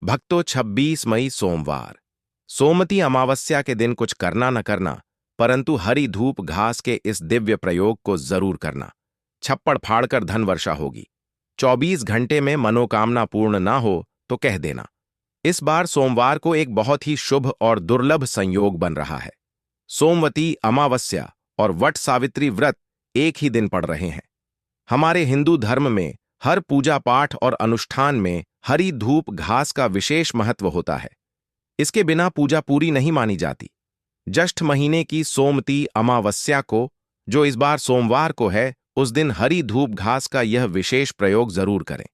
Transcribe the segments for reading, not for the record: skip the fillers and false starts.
भक्तों 26 मई सोमवार। सोमवती अमावस्या के दिन कुछ करना न करना, परंतु हरी धूप घास के इस दिव्य प्रयोग को जरूर करना। छप्पड़ फाड़कर धन वर्षा होगी। 24 घंटे में मनोकामना पूर्ण ना हो तो कह देना। इस बार सोमवार को एक बहुत ही शुभ और दुर्लभ संयोग बन रहा है। सोमवती अमावस्या और वट सावित्री व्रत एक ही दिन पड़ रहे हैं। हमारे हिंदू धर्म में हर पूजा पाठ और अनुष्ठान में हरी धूप घास का विशेष महत्व होता है। इसके बिना पूजा पूरी नहीं मानी जाती। ज्येष्ठ महीने की सोमवती अमावस्या को, जो इस बार सोमवार को है, उस दिन हरी धूप घास का यह विशेष प्रयोग जरूर करें।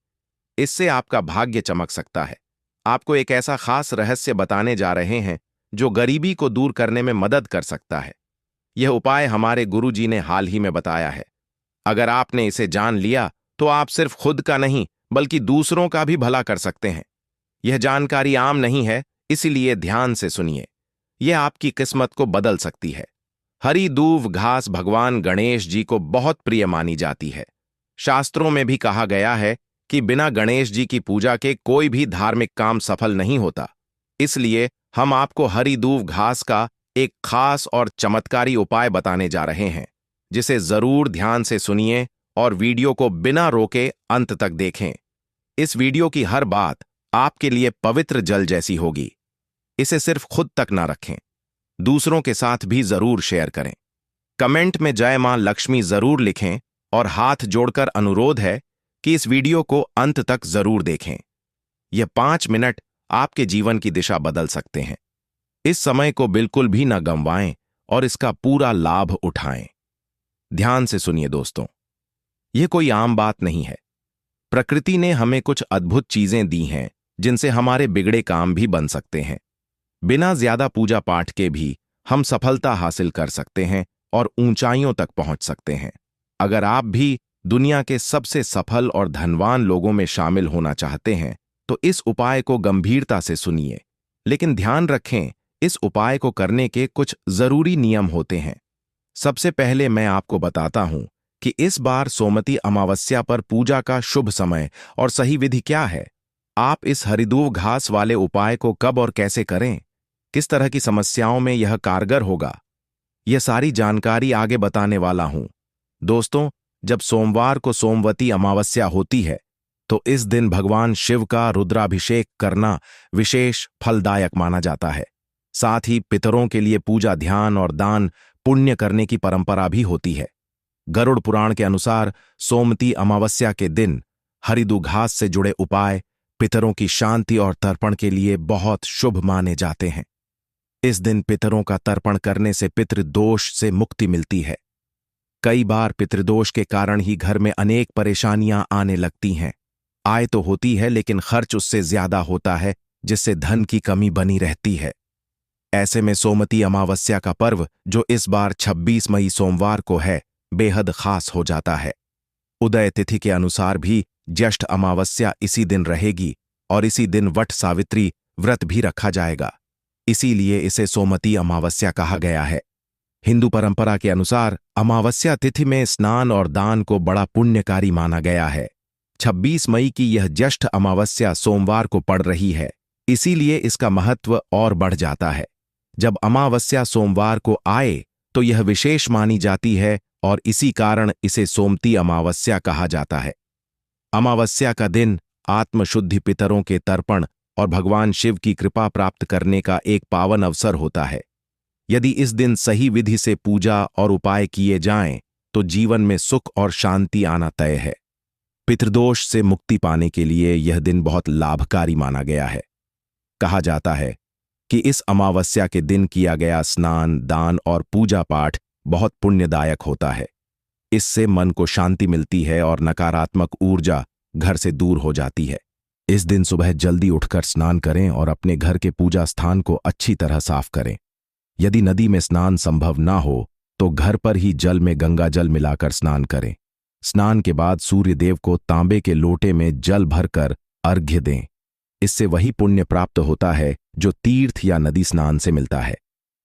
इससे आपका भाग्य चमक सकता है। आपको एक ऐसा खास रहस्य बताने जा रहे हैं जो गरीबी को दूर करने में मदद कर सकता है। यह उपाय हमारे गुरुजी ने हाल ही में बताया है। अगर आपने इसे जान लिया तो आप सिर्फ खुद का नहीं बल्कि दूसरों का भी भला कर सकते हैं। यह जानकारी आम नहीं है, इसीलिए ध्यान से सुनिए। यह आपकी किस्मत को बदल सकती है। हरी दूब घास भगवान गणेश जी को बहुत प्रिय मानी जाती है। शास्त्रों में भी कहा गया है कि बिना गणेश जी की पूजा के कोई भी धार्मिक काम सफल नहीं होता। इसलिए हम आपको हरी दूब घास का एक खास और चमत्कारी उपाय बताने जा रहे हैं, जिसे जरूर ध्यान से सुनिए और वीडियो को बिना रोके अंत तक देखें। इस वीडियो की हर बात आपके लिए पवित्र जल जैसी होगी। इसे सिर्फ खुद तक ना रखें, दूसरों के साथ भी जरूर शेयर करें। कमेंट में जय मां लक्ष्मी जरूर लिखें और हाथ जोड़कर अनुरोध है कि इस वीडियो को अंत तक जरूर देखें। यह 5 मिनट आपके जीवन की दिशा बदल सकते हैं। इस समय को बिल्कुल भी न गंवाएं और इसका पूरा लाभ उठाएं। ध्यान से सुनिए दोस्तों, यह कोई आम बात नहीं है। प्रकृति ने हमें कुछ अद्भुत चीजें दी हैं जिनसे हमारे बिगड़े काम भी बन सकते हैं। बिना ज्यादा पूजा पाठ के भी हम सफलता हासिल कर सकते हैं और ऊंचाइयों तक पहुंच सकते हैं। अगर आप भी दुनिया के सबसे सफल और धनवान लोगों में शामिल होना चाहते हैं तो इस उपाय को गंभीरता से सुनिए। लेकिन ध्यान रखें, इस उपाय को करने के कुछ जरूरी नियम होते हैं। सबसे पहले मैं आपको बताता हूं कि इस बार सोमवती अमावस्या पर पूजा का शुभ समय और सही विधि क्या है। आप इस हरिदूब घास वाले उपाय को कब और कैसे करें, किस तरह की समस्याओं में यह कारगर होगा, यह सारी जानकारी आगे बताने वाला हूं। दोस्तों, जब सोमवार को सोमवती अमावस्या होती है तो इस दिन भगवान शिव का रुद्राभिषेक करना विशेष फलदायक माना जाता है। साथ ही पितरों के लिए पूजा, ध्यान और दान पुण्य करने की परंपरा भी होती है। गरुड़ पुराण के अनुसार सोमवती अमावस्या के दिन हरिदूब घास से जुड़े उपाय पितरों की शांति और तर्पण के लिए बहुत शुभ माने जाते हैं। इस दिन पितरों का तर्पण करने से पितृदोष से मुक्ति मिलती है। कई बार पितृदोष के कारण ही घर में अनेक परेशानियां आने लगती हैं। आय तो होती है लेकिन खर्च उससे ज्यादा होता है, जिससे धन की कमी बनी रहती है। ऐसे में सोमवती अमावस्या का पर्व, जो इस बार 26 मई सोमवार को है, बेहद खास हो जाता है। उदय तिथि के अनुसार भी ज्येष्ठ अमावस्या इसी दिन रहेगी और इसी दिन वट सावित्री व्रत भी रखा जाएगा। इसीलिए इसे सोमवती अमावस्या कहा गया है। हिंदू परंपरा के अनुसार अमावस्या तिथि में स्नान और दान को बड़ा पुण्यकारी माना गया है। 26 मई की यह ज्येष्ठ अमावस्या सोमवार को पड़ रही है, इसीलिए इसका महत्व और बढ़ जाता है। जब अमावस्या सोमवार को आए तो यह विशेष मानी जाती है और इसी कारण इसे सोमवती अमावस्या कहा जाता है। अमावस्या का दिन आत्मशुद्धि, पितरों के तर्पण और भगवान शिव की कृपा प्राप्त करने का एक पावन अवसर होता है। यदि इस दिन सही विधि से पूजा और उपाय किए जाएं तो जीवन में सुख और शांति आना तय है। पितृदोष से मुक्ति पाने के लिए यह दिन बहुत लाभकारी माना गया है। कहा जाता है कि इस अमावस्या के दिन किया गया स्नान, दान और पूजा पाठ बहुत पुण्यदायक होता है। इससे मन को शांति मिलती है और नकारात्मक ऊर्जा घर से दूर हो जाती है। इस दिन सुबह जल्दी उठकर स्नान करें और अपने घर के पूजा स्थान को अच्छी तरह साफ करें। यदि नदी में स्नान संभव ना हो तो घर पर ही जल में गंगा जल मिलाकर स्नान करें। स्नान के बाद सूर्य देव को तांबे के लोटे में जल भरकर अर्घ्य दें। इससे वही पुण्य प्राप्त होता है जो तीर्थ या नदी स्नान से मिलता है।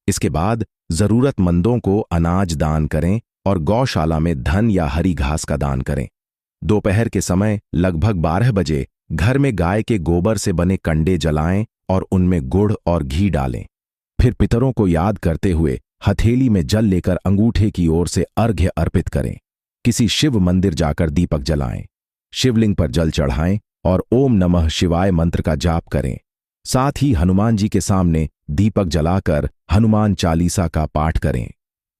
इसके बाद जरूरतमंदों को अनाज दान करें और गौशाला में धन या हरी घास का दान करें। दोपहर के समय लगभग 12 बजे घर में गाय के गोबर से बने कंडे जलाएं और उनमें गुड़ और घी डालें। फिर पितरों को याद करते हुए हथेली में जल लेकर अंगूठे की ओर से अर्घ्य अर्पित करें। किसी शिव मंदिर जाकर दीपक जलाएं, शिवलिंग पर जल चढ़ाएं और ओम नमः शिवाय मंत्र का जाप करें। साथ ही हनुमान जी के सामने दीपक जलाकर हनुमान चालीसा का पाठ करें।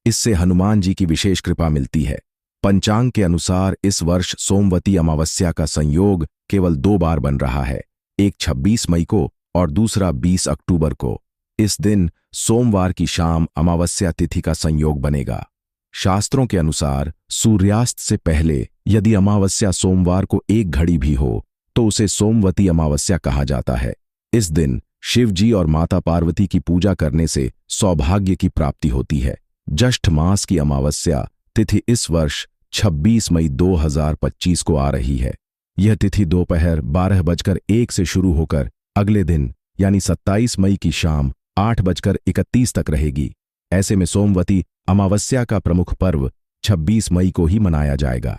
इससे हनुमान जी की विशेष कृपा मिलती है। पंचांग के अनुसार इस वर्ष सोमवती अमावस्या का संयोग केवल 2 बार बन रहा है, एक 26 मई को और दूसरा 20 अक्टूबर को। इस दिन सोमवार की शाम अमावस्या तिथि का संयोग बनेगा। शास्त्रों के अनुसार सूर्यास्त से पहले यदि अमावस्या सोमवार को 1 घड़ी भी हो तो उसे सोमवती अमावस्या कहा जाता है। इस दिन शिव जी और माता पार्वती की पूजा करने से सौभाग्य की प्राप्ति होती है। ज्येष्ठ मास की अमावस्या तिथि इस वर्ष 26 मई 2025 को आ रही है। यह तिथि दोपहर 12:01 से शुरू होकर अगले दिन यानी 27 मई की शाम 8:31 तक रहेगी। ऐसे में सोमवती अमावस्या का प्रमुख पर्व 26 मई को ही मनाया जाएगा।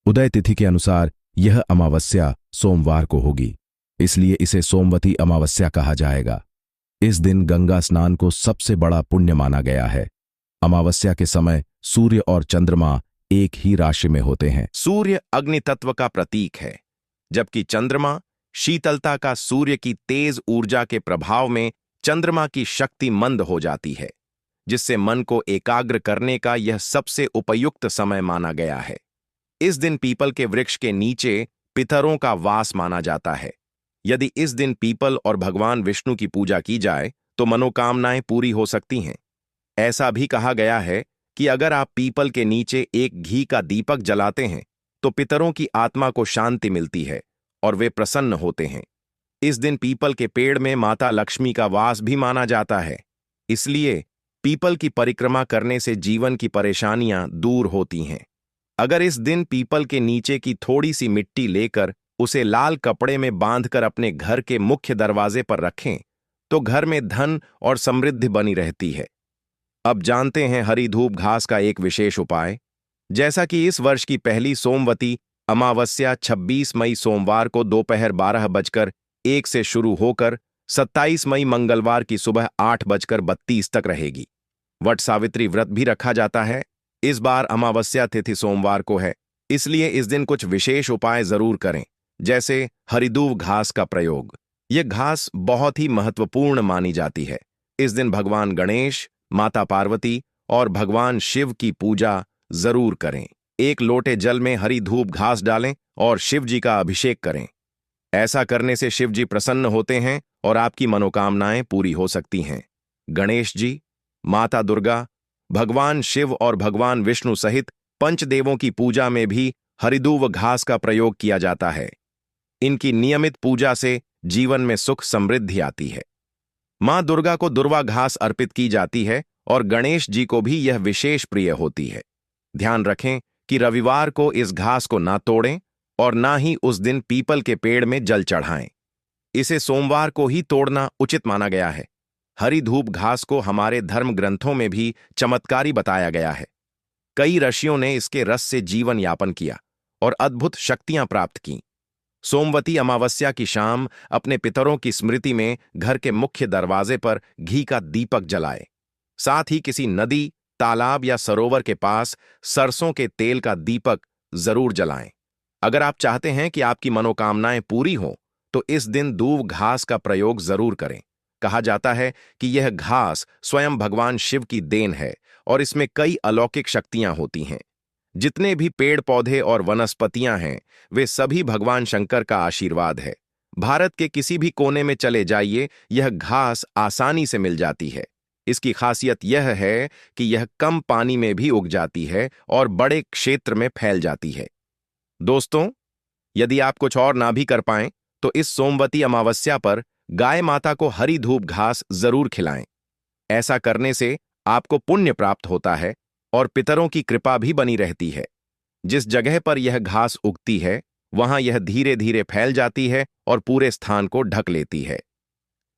उदय तिथि के अनुसार यह अमावस्या सोमवार को होगी, इसलिए इसे सोमवती अमावस्या कहा जाएगा। इस दिन गंगा स्नान को सबसे बड़ा पुण्य माना गया है। अमावस्या के समय सूर्य और चंद्रमा एक ही राशि में होते हैं। सूर्य अग्नि तत्व का प्रतीक है, जबकि चंद्रमा शीतलता का। सूर्य की तेज ऊर्जा के प्रभाव में चंद्रमा की शक्ति मंद हो जाती है, जिससे मन को एकाग्र करने का यह सबसे उपयुक्त समय माना गया है। इस दिन पीपल के वृक्ष के नीचे पितरों का वास माना जाता है। यदि इस दिन पीपल और भगवान विष्णु की पूजा की जाए तो मनोकामनाएं पूरी हो सकती हैं। ऐसा भी कहा गया है कि अगर आप पीपल के नीचे एक घी का दीपक जलाते हैं तो पितरों की आत्मा को शांति मिलती है और वे प्रसन्न होते हैं। इस दिन पीपल के पेड़ में माता लक्ष्मी का वास भी माना जाता है, इसलिए पीपल की परिक्रमा करने से जीवन की परेशानियां दूर होती हैं। अगर इस दिन पीपल के नीचे की थोड़ी सी मिट्टी लेकर उसे लाल कपड़े में बांधकर अपने घर के मुख्य दरवाजे पर रखें तो घर में धन और समृद्धि बनी रहती है। अब जानते हैं हरी धूप घास का एक विशेष उपाय। जैसा कि इस वर्ष की पहली सोमवती अमावस्या 26 मई सोमवार को दोपहर 12:01 से शुरू होकर 27 मई मंगलवार की सुबह 8:32 तक रहेगी। वट सावित्री व्रत भी रखा जाता है। इस बार अमावस्या तिथि सोमवार को है, इसलिए इस दिन कुछ विशेष उपाय जरूर करें, जैसे हरिधूप घास का प्रयोग। यह घास बहुत ही महत्वपूर्ण मानी जाती है। इस दिन भगवान गणेश, माता पार्वती और भगवान शिव की पूजा जरूर करें। 1 लोटे जल में हरी धूप घास डालें और शिव जी का अभिषेक करें। ऐसा करने से शिव जी प्रसन्न होते हैं और आपकी मनोकामनाएं पूरी हो सकती हैं। गणेश जी, माता दुर्गा, भगवान शिव और भगवान विष्णु सहित पंचदेवों की पूजा में भी हरिधूप घास का प्रयोग किया जाता है। इनकी नियमित पूजा से जीवन में सुख समृद्धि आती है। मां दुर्गा को दुर्वा घास अर्पित की जाती है और गणेश जी को भी यह विशेष प्रिय होती है। ध्यान रखें कि रविवार को इस घास को ना तोड़ें और ना ही उस दिन पीपल के पेड़ में जल चढ़ाएं। इसे सोमवार को ही तोड़ना उचित माना गया है। हरी धूप घास को हमारे धर्म ग्रंथों में भी चमत्कारी बताया गया है। कई ऋषियों ने इसके रस से जीवन यापन किया और अद्भुत शक्तियां प्राप्त की। सोमवती अमावस्या की शाम अपने पितरों की स्मृति में घर के मुख्य दरवाजे पर घी का दीपक जलाए। साथ ही किसी नदी, तालाब या सरोवर के पास सरसों के तेल का दीपक जरूर जलाएं। अगर आप चाहते हैं कि आपकी मनोकामनाएं पूरी हों तो इस दिन दूब घास का प्रयोग जरूर करें। कहा जाता है कि यह घास स्वयं भगवान शिव की देन है और इसमें कई अलौकिक शक्तियां होती हैं। जितने भी पेड़ पौधे और वनस्पतियां हैं वे सभी भगवान शंकर का आशीर्वाद है। भारत के किसी भी कोने में चले जाइए, यह घास आसानी से मिल जाती है। इसकी खासियत यह है कि यह कम पानी में भी उग जाती है और बड़े क्षेत्र में फैल जाती है। दोस्तों, यदि आप कुछ और ना भी कर पाएं तो इस सोमवती अमावस्या पर गाय माता को हरी धूप घास जरूर खिलाएं। ऐसा करने से आपको पुण्य प्राप्त होता है और पितरों की कृपा भी बनी रहती है। जिस जगह पर यह घास उगती है वहां यह धीरे धीरे फैल जाती है और पूरे स्थान को ढक लेती है।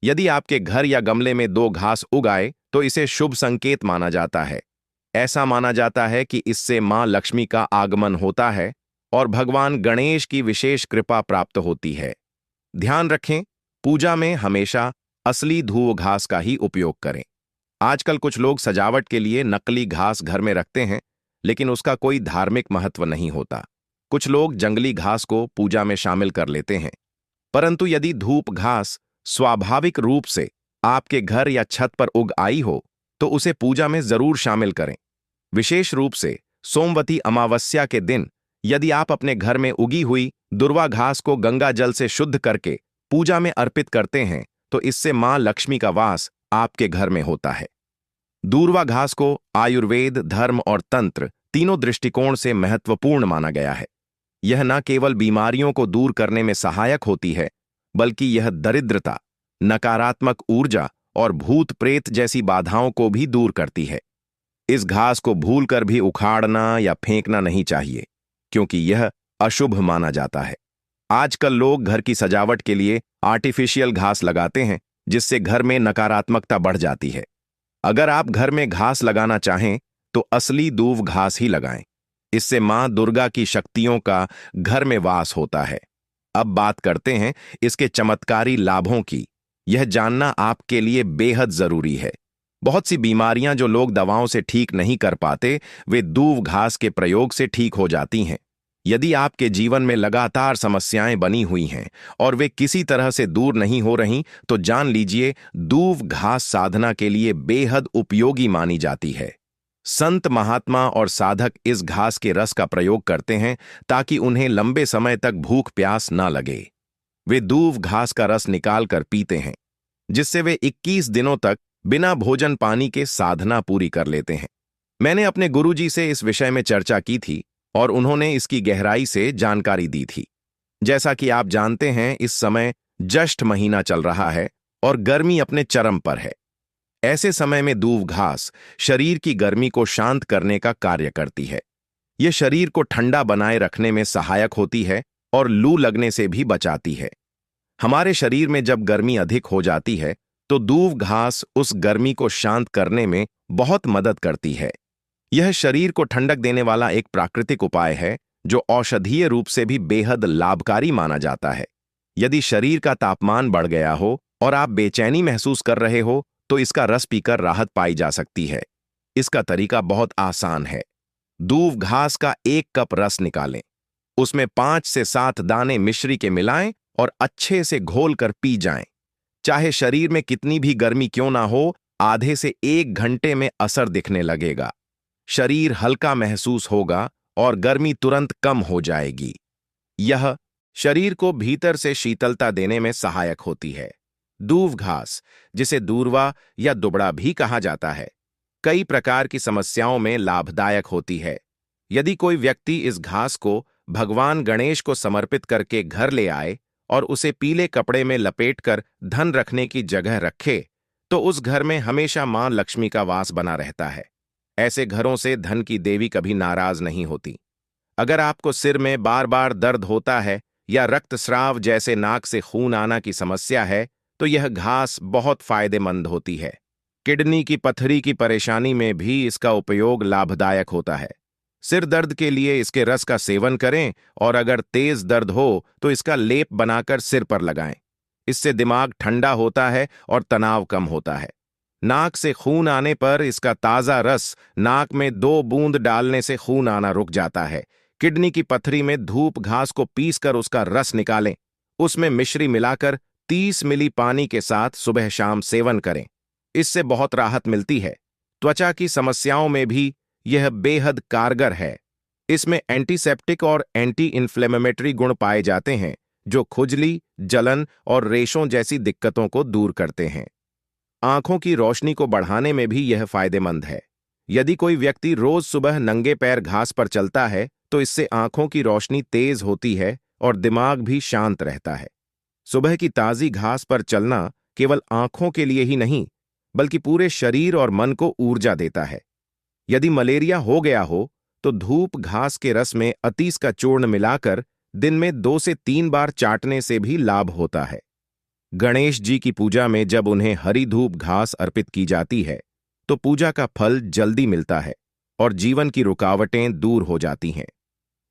यदि आपके घर या गमले में 2 घास उग आए तो इसे शुभ संकेत माना जाता है। ऐसा माना जाता है कि इससे मां लक्ष्मी का आगमन होता है और भगवान गणेश की विशेष कृपा प्राप्त होती है। ध्यान रखें, पूजा में हमेशा असली धूप घास का ही उपयोग करें। आजकल कुछ लोग सजावट के लिए नकली घास घर में रखते हैं, लेकिन उसका कोई धार्मिक महत्व नहीं होता। कुछ लोग जंगली घास को पूजा में शामिल कर लेते हैं, परंतु यदि धूप घास स्वाभाविक रूप से आपके घर या छत पर उग आई हो, तो उसे पूजा में जरूर शामिल करें। विशेष रूप से सोमवती अमावस्या के दिन यदि आप अपने घर में उगी हुई दुर्वा घास को गंगा जल से शुद्ध करके पूजा में अर्पित करते हैं, तो इससे मां लक्ष्मी का वास आपके घर में होता है। दूर्वा घास को आयुर्वेद, धर्म और तंत्र तीनों दृष्टिकोण से महत्वपूर्ण माना गया है। यह न केवल बीमारियों को दूर करने में सहायक होती है, बल्कि यह दरिद्रता, नकारात्मक ऊर्जा और भूत प्रेत जैसी बाधाओं को भी दूर करती है। इस घास को भूलकर भी उखाड़ना या फेंकना नहीं चाहिए, क्योंकि यह अशुभ माना जाता है। आजकल लोग घर की सजावट के लिए आर्टिफिशियल घास लगाते हैं, जिससे घर में नकारात्मकता बढ़ जाती है। अगर आप घर में घास लगाना चाहें, तो असली दूब घास ही लगाएं। इससे मां दुर्गा की शक्तियों का घर में वास होता है। अब बात करते हैं इसके चमत्कारी लाभों की। यह जानना आपके लिए बेहद जरूरी है। बहुत सी बीमारियां जो लोग दवाओं से ठीक नहीं कर पाते, वे दूब घास के प्रयोग से ठीक हो जाती हैं। यदि आपके जीवन में लगातार समस्याएं बनी हुई हैं और वे किसी तरह से दूर नहीं हो रही, तो जान लीजिए दूब घास साधना के लिए बेहद उपयोगी मानी जाती है। संत, महात्मा और साधक इस घास के रस का प्रयोग करते हैं ताकि उन्हें लंबे समय तक भूख प्यास न लगे। वे दूब घास का रस निकाल कर पीते हैं, जिससे वे 21 दिनों तक बिना भोजन पानी के साधना पूरी कर लेते हैं। मैंने अपने गुरुजी से इस विषय में चर्चा की थी और उन्होंने इसकी गहराई से जानकारी दी थी। जैसा कि आप जानते हैं, इस समय ज्येष्ठ महीना चल रहा है और गर्मी अपने चरम पर है। ऐसे समय में दूब घास शरीर की गर्मी को शांत करने का कार्य करती है। यह शरीर को ठंडा बनाए रखने में सहायक होती है और लू लगने से भी बचाती है। हमारे शरीर में जब गर्मी अधिक हो जाती है, तो दूब घास उस गर्मी को शांत करने में बहुत मदद करती है। यह शरीर को ठंडक देने वाला एक प्राकृतिक उपाय है, जो औषधीय रूप से भी बेहद लाभकारी माना जाता है। यदि शरीर का तापमान बढ़ गया हो और आप बेचैनी महसूस कर रहे हो, तो इसका रस पीकर राहत पाई जा सकती है। इसका तरीका बहुत आसान है। दूब घास का 1 कप रस निकालें, उसमें 5 से 7 दाने मिश्री के मिलाएं और अच्छे से घोल कर पी जाएं। चाहे शरीर में कितनी भी गर्मी क्यों ना हो, आधे से 1 घंटे में असर दिखने लगेगा। शरीर हल्का महसूस होगा और गर्मी तुरंत कम हो जाएगी। यह शरीर को भीतर से शीतलता देने में सहायक होती है। दूब घास, जिसे दूर्वा या दुबड़ा भी कहा जाता है, कई प्रकार की समस्याओं में लाभदायक होती है। यदि कोई व्यक्ति इस घास को भगवान गणेश को समर्पित करके घर ले आए और उसे पीले कपड़े में लपेटकर धन रखने की जगह रखे, तो उस घर में हमेशा मां लक्ष्मी का वास बना रहता है। ऐसे घरों से धन की देवी कभी नाराज नहीं होती। अगर आपको सिर में बार बार दर्द होता है या रक्तस्राव जैसे नाक से खून आना की समस्या है, तो यह घास बहुत फायदेमंद होती है। किडनी की पथरी की परेशानी में भी इसका उपयोग लाभदायक होता है। सिर दर्द के लिए इसके रस का सेवन करें और अगर तेज दर्द हो तो इसका लेप बनाकर सिर पर लगाएं। इससे दिमाग ठंडा होता है और तनाव कम होता है। नाक से खून आने पर इसका ताज़ा रस नाक में 2 बूंद डालने से खून आना रुक जाता है। किडनी की पथरी में धूप घास को पीसकर उसका रस निकालें, उसमें मिश्री मिलाकर 30 मिली पानी के साथ सुबह शाम सेवन करें। इससे बहुत राहत मिलती है। त्वचा की समस्याओं में भी यह बेहद कारगर है। इसमें एंटीसेप्टिक और एंटी इन्फ्लेमेटरी गुण पाए जाते हैं, जो खुजली, जलन और रेशों जैसी दिक्कतों को दूर करते हैं। आंखों की रोशनी को बढ़ाने में भी यह फायदेमंद है। यदि कोई व्यक्ति रोज सुबह नंगे पैर घास पर चलता है, तो इससे आंखों की रोशनी तेज होती है और दिमाग भी शांत रहता है। सुबह की ताजी घास पर चलना केवल आंखों के लिए ही नहीं, बल्कि पूरे शरीर और मन को ऊर्जा देता है। यदि मलेरिया हो गया हो, तो धूप घास के रस में अतीस का चूर्ण मिलाकर दिन में 2 से 3 बार चाटने से भी लाभ होता है। गणेश जी की पूजा में जब उन्हें हरी धूप घास अर्पित की जाती है, तो पूजा का फल जल्दी मिलता है और जीवन की रुकावटें दूर हो जाती हैं।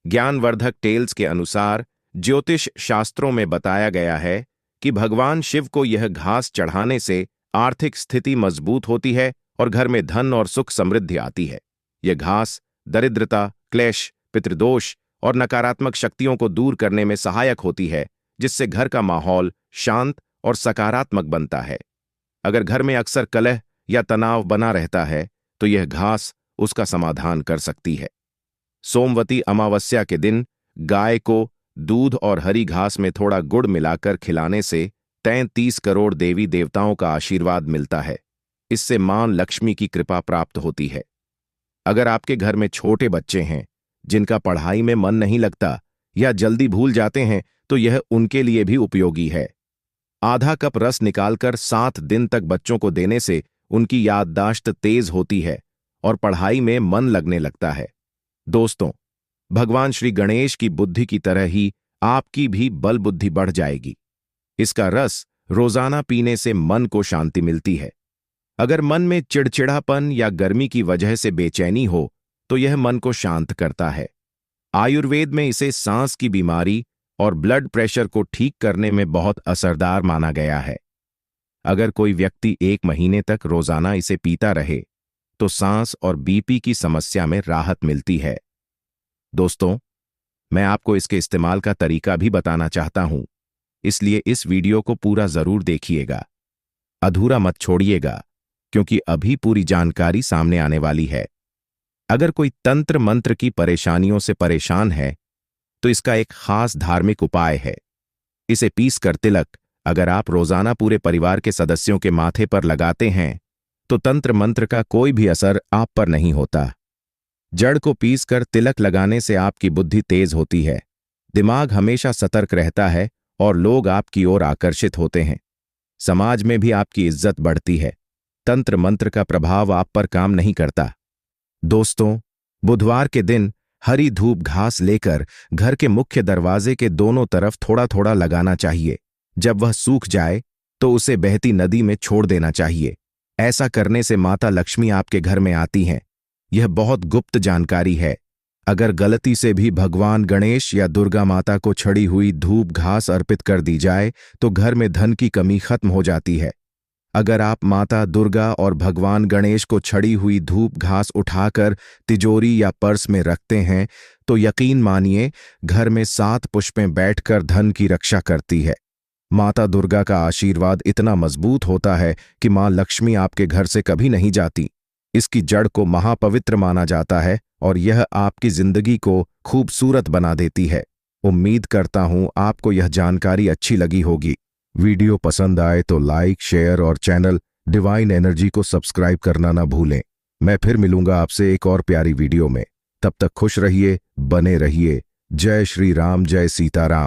ज्ञानवर्धक टेल्स के अनुसार ज्योतिष शास्त्रों में बताया गया है कि भगवान शिव को यह घास चढ़ाने से आर्थिक स्थिति मजबूत होती है और घर में धन और सुख समृद्धि आती है। यह घास दरिद्रता, क्लेश, पितृदोष और नकारात्मक शक्तियों को दूर करने में सहायक होती है, जिससे घर का माहौल शांत और सकारात्मक बनता है। अगर घर में अक्सर कलह या तनाव बना रहता है तो यह घास उसका समाधान कर सकती है। सोमवती अमावस्या के दिन गाय को दूध और हरी घास में थोड़ा गुड़ मिलाकर खिलाने से 33 करोड़ देवी देवताओं का आशीर्वाद मिलता है। इससे मां लक्ष्मी की कृपा प्राप्त होती है। अगर आपके घर में छोटे बच्चे हैं जिनका पढ़ाई में मन नहीं लगता या जल्दी भूल जाते हैं तो यह उनके लिए भी उपयोगी है। आधा कप रस निकालकर 7 दिन तक बच्चों को देने से उनकी याददाश्त तेज होती है और पढ़ाई में मन लगने लगता है। दोस्तों, भगवान श्री गणेश की बुद्धि की तरह ही आपकी भी बल बुद्धि बढ़ जाएगी। इसका रस रोजाना पीने से मन को शांति मिलती है। अगर मन में चिड़चिड़ापन या गर्मी की वजह से बेचैनी हो तो यह मन को शांत करता है। आयुर्वेद में इसे सांस की बीमारी और ब्लड प्रेशर को ठीक करने में बहुत असरदार माना गया है। अगर कोई व्यक्ति 1 महीने तक रोजाना इसे पीता रहे तो सांस और बीपी की समस्या में राहत मिलती है। दोस्तों, मैं आपको इसके इस्तेमाल का तरीका भी बताना चाहता हूं, इसलिए इस वीडियो को पूरा जरूर देखिएगा, अधूरा मत छोड़िएगा, क्योंकि अभी पूरी जानकारी सामने आने वाली है। अगर कोई तंत्र मंत्र की परेशानियों से परेशान है तो इसका एक खास धार्मिक उपाय है। इसे पीस कर तिलक अगर आप रोजाना पूरे परिवार के सदस्यों के माथे पर लगाते हैं तो तंत्र मंत्र का कोई भी असर आप पर नहीं होता। जड़ को पीसकर तिलक लगाने से आपकी बुद्धि तेज होती है, दिमाग हमेशा सतर्क रहता है और लोग आपकी ओर आकर्षित होते हैं। समाज में भी आपकी इज्जत बढ़ती है। तंत्र मंत्र का प्रभाव आप पर काम नहीं करता। दोस्तों, बुधवार के दिन हरी धूप घास लेकर घर के मुख्य दरवाजे के दोनों तरफ थोड़ा थोड़ा लगाना चाहिए। जब वह सूख जाए तो उसे बहती नदी में छोड़ देना चाहिए। ऐसा करने से माता लक्ष्मी आपके घर में आती हैं। यह बहुत गुप्त जानकारी है। अगर गलती से भी भगवान गणेश या दुर्गा माता को छड़ी हुई धूप घास अर्पित कर दी जाए तो घर में धन की कमी खत्म हो जाती है। अगर आप माता दुर्गा और भगवान गणेश को छड़ी हुई धूप घास उठाकर तिजोरी या पर्स में रखते हैं तो यकीन मानिए घर में 7 पुष्पें बैठकर धन की रक्षा करती है। माता दुर्गा का आशीर्वाद इतना मजबूत होता है कि मां लक्ष्मी आपके घर से कभी नहीं जाती। इसकी जड़ को महापवित्र माना जाता है और यह आपकी जिंदगी को खूबसूरत बना देती है। उम्मीद करता हूं आपको यह जानकारी अच्छी लगी होगी। वीडियो पसंद आए तो लाइक, शेयर और चैनल डिवाइन एनर्जी को सब्सक्राइब करना ना भूलें। मैं फिर मिलूंगा आपसे एक और प्यारी वीडियो में। तब तक खुश रहिए, बने रहिए। जय श्री राम, जय सीताराम।